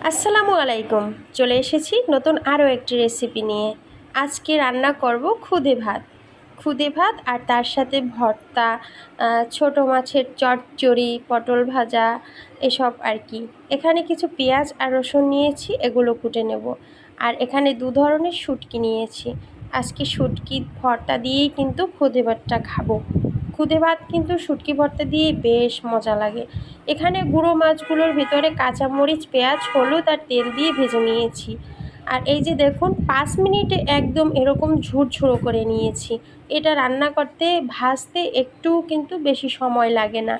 আসসালামু আলাইকুম। চলে এসেছি নতুন আরও একটি রেসিপি নিয়ে। আজকে রান্না করব খুদে ভাত। খুদে ভাত আর তার সাথে ভর্তা, ছোট মাছের চচ্চড়ি, পটল ভাজা, এসব আর কি। এখানে কিছু পেঁয়াজ আর রসুন নিয়েছি, এগুলো কুটে নেব। আর এখানে দু ধরনের শুটকি নিয়েছি। আজকে শুটকি ভর্তা দিয়েই কিন্তু খুদে ভাতটা খাবো। খুদে ভাত কিন্তু শুটকি ভর্তা দিয়ে বেশ মজা লাগে। এখানে গুঁড়ো মাছগুলোর ভিতরে কাঁচামরিচ, পেঁয়াজ, হলুদ আর তেল দিয়ে ভেজে নিয়েছি। আর এই যে দেখুন 5 মিনিটে একদম এরকম ঝুরঝুরো করে নিয়েছি। এটা রান্না করতে ভাজতে একটু কিন্তু বেশি সময় লাগে না।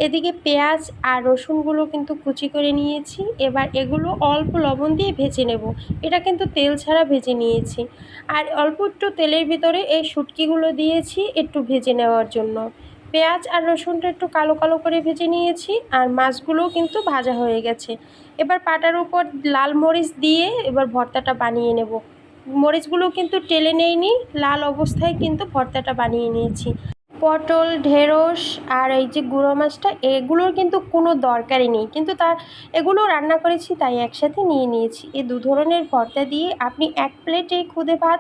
এদিকে পেঁয়াজ আর রসুনগুলো কিন্তু কুচি করে নিয়েছি। এবার এগুলো অল্প লবণ দিয়ে ভেজে নেব। এটা কিন্তু তেল ছাড়া ভেজে নিয়েছি। আর অল্প একটু তেলের ভিতরে এই শুটকিগুলো দিয়েছি একটু ভেজে নেওয়ার জন্য। পেঁয়াজ আর রসুনটা একটু কালো কালো করে ভেজে নিয়েছি, আর মাছগুলোও কিন্তু ভাজা হয়ে গেছে। এবার পাটার উপর লাল মরিচ দিয়ে এবার ভর্তাটা বানিয়ে নেব। মরিচগুলো কিন্তু টেলে নেইনি, লাল অবস্থায় কিন্তু ভর্তাটা বানিয়ে নিয়েছি। পটল, ঢেঁড়স আর এই যে গুঁড়ো মাছটা, এগুলোর কিন্তু কোনো দরকারই নেই, কিন্তু এগুলো রান্না করেছি তাই একসাথে নিয়ে নিয়েছি। এই দু ধরনের ভর্তা দিয়ে আপনি এক প্লেটে খুদে ভাত,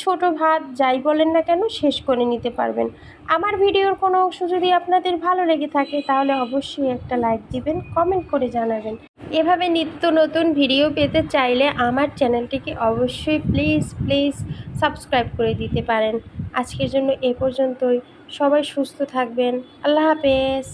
ছোট ভাত যাই বলেন না কেন শেষ করে নিতে পারবেন। আমার ভিডিওর কোনো অংশ যদি আপনাদের ভালো লেগে থাকে তাহলে অবশ্যই একটা লাইক দিবেন, কমেন্ট করে জানাবেন। এভাবে নিত্য নতুন ভিডিও পেতে চাইলে আমার চ্যানেলটিকে অবশ্যই প্লিজ প্লিজ সাবস্ক্রাইব করে দিতে পারেন। আজকের জন্য এ পর্যন্তই। সবাই সুস্থ থাকবেন। আল্লাহ হাফেজ।